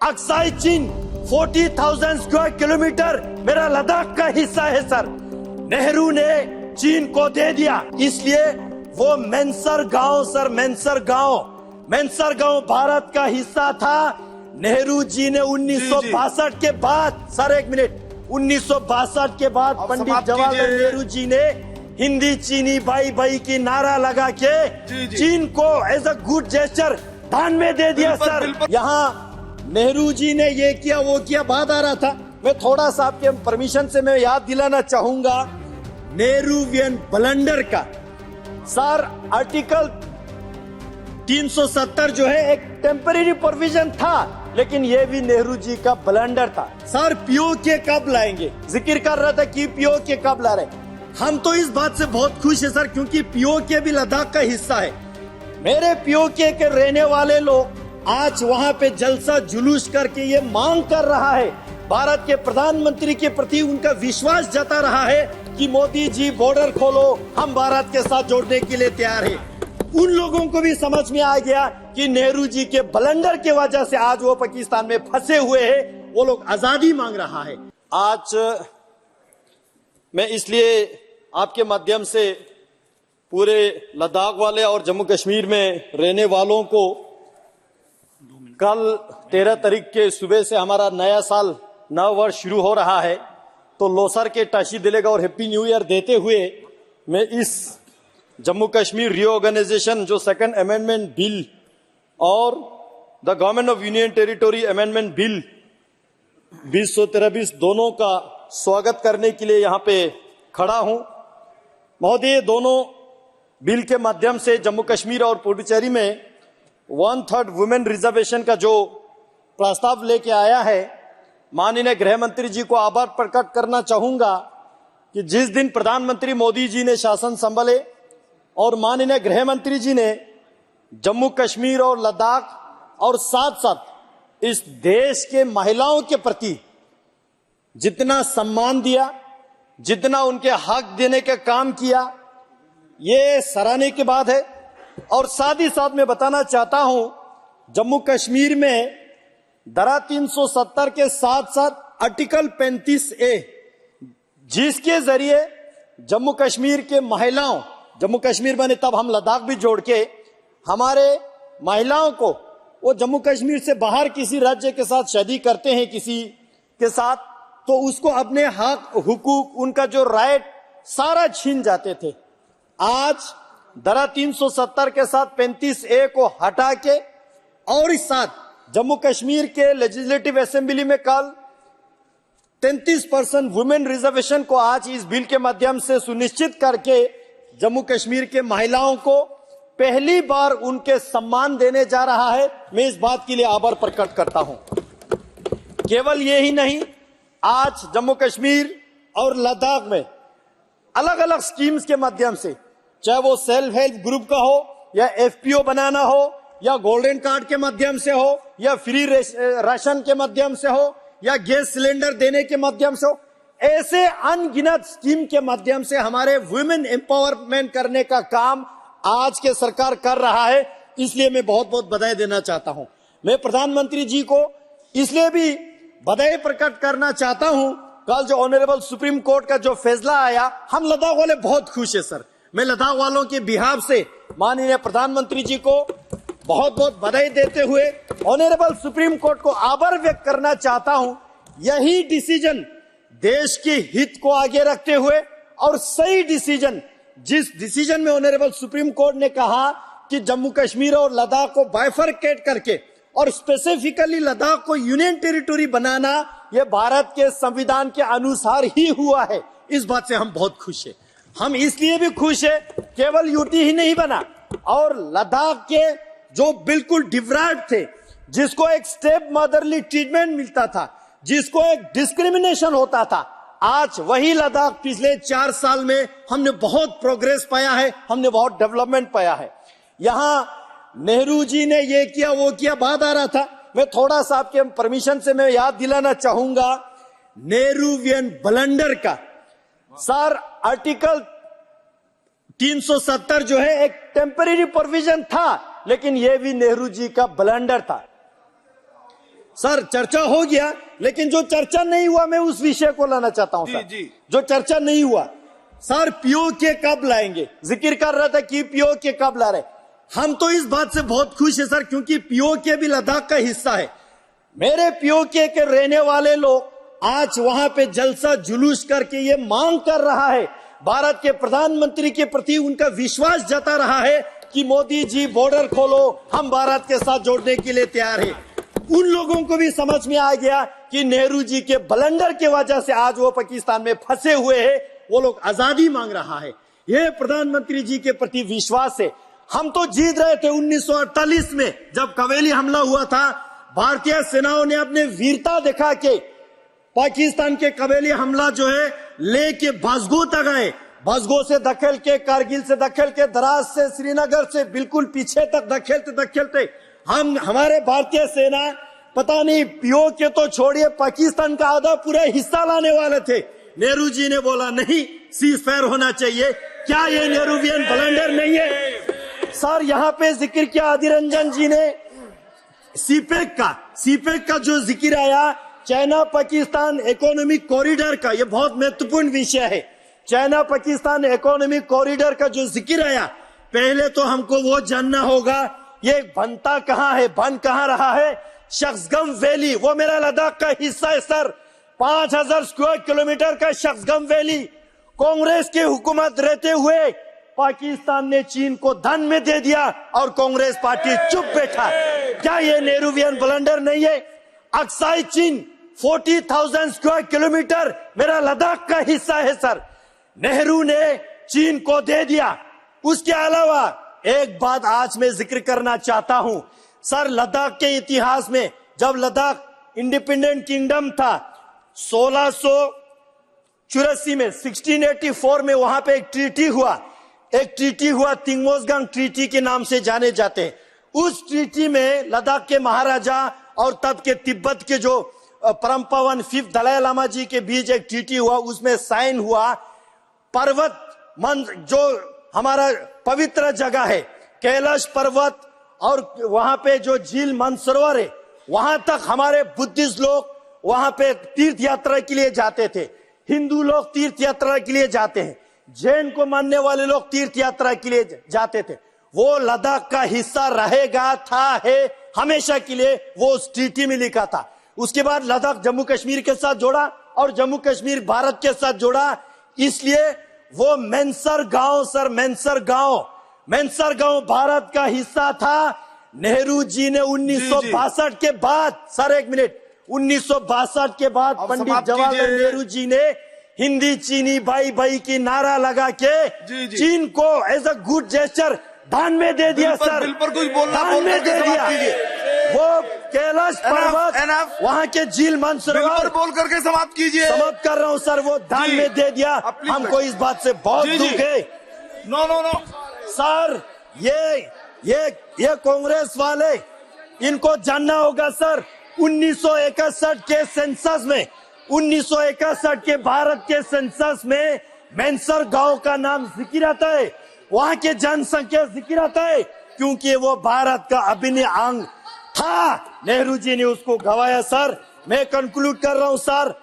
Aksai चीन 40,000 square kilometre मेरा लद्दाख का हिस्सा है सर। नेहरू ने चीन को दे दिया, इसलिए वो मैनसर गांव सर, मैनसर गांव भारत का हिस्सा था। नेहरू जी ने 1962 के बाद, सर एक मिनट, 1962 के बाद पंडित जवाहरलाल नेहरू जी ने हिंदी चीनी भाई भाई की नारा लगा के चीन को एज अ गुड जेस्चर दान में दे दिया सर। यहाँ नेहरू जी ने ये किया वो किया, बात आ रहा था। मैं थोड़ा सा आपके परमिशन से मैं याद दिलाना चाहूंगा नेहरूवियन ब्लंडर का। सर आर्टिकल 370 जो है एक टेम्परेरी प्रोविजन था, लेकिन ये भी नेहरू जी का ब्लंडर था। सर पीओके कब लाएंगे, जिक्र कर रहा था कि पीओके कब ला रहे। हम तो इस बात से बहुत खुश है सर, क्योंकि पीओके भी लद्दाख का हिस्सा है। मेरे पीओके के रहने वाले लोग आज वहां पे जलसा जुलूस करके ये मांग कर रहा है, भारत के प्रधानमंत्री के प्रति उनका विश्वास जता रहा है कि मोदी जी बॉर्डर खोलो, हम भारत के साथ जोड़ने के लिए तैयार है। उन लोगों को भी समझ में आ गया कि नेहरू जी के ब्लंडर की वजह से आज वो पाकिस्तान में फंसे हुए हैं, वो लोग आजादी मांग रहा है। आज मैं इसलिए आपके माध्यम से पूरे लद्दाख वाले और जम्मू कश्मीर में रहने वालों को कल 13 तारीख के सुबह से हमारा नया साल, नव वर्ष शुरू हो रहा है, तो लोसर के टाशी दिलेगा और हैप्पी न्यू ईयर देते हुए मैं इस जम्मू कश्मीर रीऑर्गेनाइजेशन जो सेकंड अमेंडमेंट बिल और the government of union territory amendment bill 2023 दोनों का स्वागत करने के लिए यहाँ पे खड़ा हूं। महोदय, दोनों बिल के माध्यम से जम्मू कश्मीर और पुडुचेरी में 1/3 वुमेन रिजर्वेशन का जो प्रस्ताव लेके आया है, माननीय गृह मंत्री जी को आभार प्रकट करना चाहूंगा कि जिस दिन प्रधानमंत्री मोदी जी ने शासन संभाले और माननीय गृह मंत्री जी ने जम्मू कश्मीर और लद्दाख और साथ साथ इस देश के महिलाओं के प्रति जितना सम्मान दिया, जितना उनके हक देने का काम किया, ये सराहने की बात है। और साथ ही साथ मैं बताना चाहता हूं, जम्मू कश्मीर में धारा 370 के साथ साथ आर्टिकल 35A, जिसके जरिए जम्मू कश्मीर के महिलाओं, जम्मू कश्मीर बने तब हम लद्दाख भी जोड़ के, हमारे महिलाओं को वो जम्मू कश्मीर से बाहर किसी राज्य के साथ शादी करते हैं किसी के साथ, तो उसको अपने हक हुकूक, उनका जो राइट सारा छीन जाते थे। आज धारा 370 के साथ 35A को हटा के और इस साथ जम्मू कश्मीर के लेजिस्लेटिव असेंबली में कल 33% वुमेन रिजर्वेशन को आज इस बिल के माध्यम से सुनिश्चित करके जम्मू कश्मीर के महिलाओं को पहली बार उनके सम्मान देने जा रहा है। मैं इस बात के लिए आभार प्रकट करता हूं। केवल ये ही नहीं, आज जम्मू कश्मीर और लद्दाख में अलग अलग स्कीम्स के माध्यम से, चाहे वो सेल्फ हेल्प ग्रुप का हो या FPO बनाना हो या गोल्डन कार्ड के माध्यम से हो या फ्री राशन के माध्यम से हो या गैस सिलेंडर देने के माध्यम से हो, ऐसे अनगिनत स्कीम के माध्यम से हमारे वुमेन एम्पावरमेंट करने का काम आज के सरकार कर रहा है। इसलिए मैं बहुत बहुत बधाई देना चाहता हूं। मैं प्रधानमंत्री जी को इसलिए भी बधाई प्रकट करना चाहता हूं, कल जो ऑनरेबल सुप्रीम कोर्ट का जो फैसला आया, हम लद्दाख वाले बहुत खुश है सर। मैं लद्दाख वालों के बिहाफ से माननीय प्रधानमंत्री जी को बहुत बहुत बधाई देते हुए ऑनरेबल सुप्रीम कोर्ट को आभार व्यक्त करना चाहता हूं। यही डिसीजन देश के हित को आगे रखते हुए और सही डिसीजन, जिस डिसीजन में ऑनरेबल सुप्रीम कोर्ट ने कहा कि जम्मू कश्मीर और लद्दाख को बाइफरकेट करके और स्पेसिफिकली लद्दाख को यूनियन टेरिटोरी बनाना, यह भारत के संविधान के अनुसार ही हुआ है। इस बात से हम बहुत खुश हैं। हम इसलिए भी खुश है, केवल यूटी ही नहीं बना और लद्दाख के जो बिल्कुल डिप्राइव्ड थे, जिसको एक स्टेप मदरली ट्रीटमेंट मिलता था, जिसको एक डिस्क्रिमिनेशन होता था, आज वही लद्दाख पिछले 4 साल में हमने बहुत प्रोग्रेस पाया है, हमने बहुत डेवलपमेंट पाया है। यहां नेहरू जी ने ये किया वो किया, बात आ रहा था। मैं थोड़ा सा आपके परमिशन से मैं याद दिलाना चाहूंगा नेहरूवियन ब्लंडर का। सर आर्टिकल 370 जो है एक टेम्परेरी प्रोविजन था, लेकिन यह भी नेहरू जी का ब्लंडर था। सर चर्चा हो गया, लेकिन जो चर्चा नहीं हुआ मैं उस विषय को लाना चाहता हूं सर। जी। जो चर्चा नहीं हुआ सर, पीओके कब लाएंगे? जिक्र कर रहा था कि पीओके कब ला रहे। हम तो इस बात से बहुत खुश है सर, क्योंकि पीओके भी लद्दाख का हिस्सा है। मेरे पीओके के रहने वाले लोग आज वहां पे जलसा जुलूस करके ये मांग कर रहा है, भारत के प्रधानमंत्री के प्रति उनका विश्वास जता रहा है कि मोदी जी बॉर्डर खोलो, हम भारत के साथ जोड़ने के लिए तैयार हैं। उन लोगों को भी समझ में आ गया कि नेहरू जी के ब्लंडर की वजह से आज वो पाकिस्तान में फंसे हुए हैं, वो लोग आजादी मांग रहा है। ये प्रधानमंत्री जी के प्रति विश्वास है। हम तो जीत रहे थे 1948 में, जब कवेली हमला हुआ था। भारतीय सेनाओं ने अपने वीरता दिखा के पाकिस्तान के कवेली हमला जो है लेके बसगो तक आए, बसगो से धकेल के, कारगिल से धकेल के, द्रास से, श्रीनगर से बिल्कुल पीछे तक धकेलते हमारे भारतीय सेना पता नहीं पीओके तो छोड़िए पाकिस्तान का आधा पूरा हिस्सा लाने वाले थे। नेहरू जी ने बोला नहीं, सीज फायर होना चाहिए। क्या ये नेहरूवियन ब्लंडर नहीं है? सर यहाँ पे जिक्र किया आदिर रंजन जी ने सीपेक का जो जिक्र आया, चाइना पाकिस्तान इकोनॉमिक कॉरिडोर का, ये बहुत महत्वपूर्ण विषय है। चाइना पाकिस्तान इकोनॉमिक कॉरिडोर का जो जिक्र आया, पहले तो हमको वो जानना होगा ये बनता कहाँ है, बन कहाँ रहा है। शख्सगम वैली वो मेरा लद्दाख का हिस्सा है सर। 5000 स्क्वायर किलोमीटर का शख्सगम वैली कांग्रेस की हुकूमत रहते हुए पाकिस्तान ने चीन को धन में दे दिया और कांग्रेस पार्टी चुप बैठा। क्या ये नेहरूवियन ब्लंडर नहीं है? अक्साई चीन 40,000 स्क्वायर किलोमीटर मेरा लद्दाख का हिस्सा है सर। नेहरू ने चीन को दे दिया। उसके अलावा एक बात आज मैं जिक्र करना चाहता हूं सर, लद्दाख के इतिहास में जब लद्दाख इंडिपेंडेंट किंगडम था 1684 में, 1684 में वहां पे एक ट्रीटी हुआ तिंगमोजगांग ट्रीटी के नाम से जाने जाते हैं। उस ट्रीटी में लद्दाख के महाराजा और तब के तिब्बत के जो परम पावन 5th दलाई लामा जी के बीच एक ट्रीटी हुआ, उसमें साइन हुआ। पर्वत जो हमारा पवित्र जगह है, कैलाश पर्वत और वहां पे जो झील मानसरोवर है, वहां तक हमारे बुद्धिस्ट लोग वहां पे तीर्थ यात्रा के लिए जाते थे। हिंदू लोग तीर्थ यात्रा के लिए जाते हैं, जैन को मानने वाले लोग तीर्थ यात्रा के लिए जाते थे। वो लद्दाख का हिस्सा रहेगा, है हमेशा के लिए, वो उस ट्रीटी में लिखा था। उसके बाद लद्दाख जम्मू कश्मीर के साथ जोड़ा और जम्मू कश्मीर भारत के साथ जोड़ा। इसलिए वो मेंसर गांव भारत का हिस्सा था। नेहरू जी ने 1962 के बाद, सर एक मिनट, 1962 के बाद पंडित जवाहरलाल नेहरू जी ने हिंदी चीनी भाई भाई की नारा लगा के चीन को एज अ गुड जेस्चर दान में दे दिया सर, दान में दे दिया। वो कैलाश पर्वत, वहाँ के झील मानसरोवर बोल करके समाप्त कीजिए। समाप्त कर रहा हूँ सर, वो दान में दे दिया। हमको इस बात से बहुत दुख है। नो सर, ये कांग्रेस वाले, इनको जानना होगा सर, 1961 के सेंसस में, 1961 के भारत के सेंसस में मेंसर गांव का नाम जिक्र आता है, वहाँ के जनसंख्या जिक्र आता है, क्योंकि वो भारत का अभिन्न अंग था। नेहरू जी ने उसको गवाया सर। मैं कंक्लूड कर रहा हूँ सर,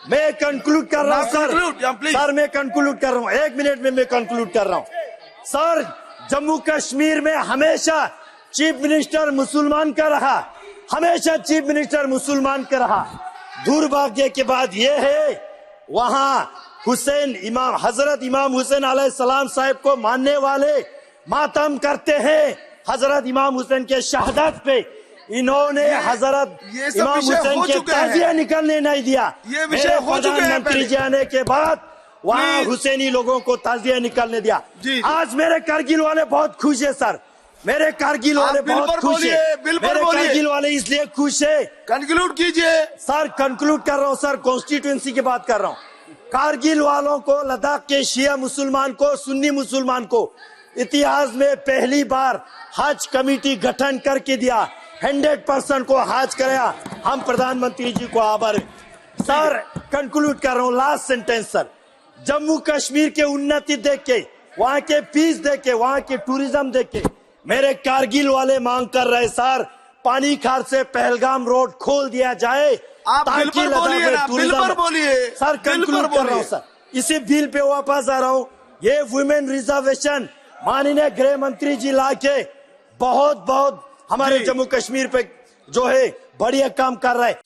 मैं कंक्लूड कर रहा हूँ सर, मैं कंक्लूड कर रहा हूँ, 1 मिनट में मैं कंक्लूड कर रहा हूँ सर। जम्मू कश्मीर में हमेशा चीफ मिनिस्टर मुसलमान का रहा, हमेशा चीफ मिनिस्टर मुसलमान का रहा। दुर्भाग्य के बाद ये है, वहाँ हजरत इमाम हुसैन अलैहिस्सलाम साहब को मानने वाले मातम करते हैं हजरत इमाम हुसैन के शहादत पे। इन्होंने हजरत इमाम हुसैन के ताजिया निकलने नहीं दिया। मेरे प्रधानमंत्री जी आने के बाद वहाँ हुसैनी लोगों को ताजिया निकलने दिया। आज मेरे कारगिल वाले बहुत खुश है सर, मेरे कारगिल वाले बहुत खुश है, मेरे कारगिल वाले इसलिए खुश है। कंक्लूड कीजिए सर, कंक्लूड कर रहा हूँ सर, कॉन्स्टिट्यूएंसी की बात कर रहा हूँ। कारगिल वालों को, लद्दाख के शिया मुसलमान को, सुन्नी मुसलमान को इतिहास में पहली बार हज कमेटी गठन करके दिया, 100% को हज कराया। हम प्रधानमंत्री जी को आभार। सर कंक्लूड कर रहा हूँ, last sentence sir. Jammu Kashmir के उन्नति देख के, वहाँ के पीस देख के, वहाँ के टूरिज्म देख के मेरे कारगिल वाले मांग कर रहे सर, पानी खार से पहलगाम रोड खोल दिया जाए। आप बिल ताकि पर बोलिए लद्दाख ना, में बिल tourism- पर बोलिए। सर बिल कंक्लूड पर कर रहा हूं बोलिए। सर, इसी बिल पे वापस आ रहा हूं। ये वुमेन रिजर्वेशन माननीय गृह मंत्री जी लाके बहुत बहुत हमारे जी। जम्मू कश्मीर पे जो है बढ़िया काम कर रहा है।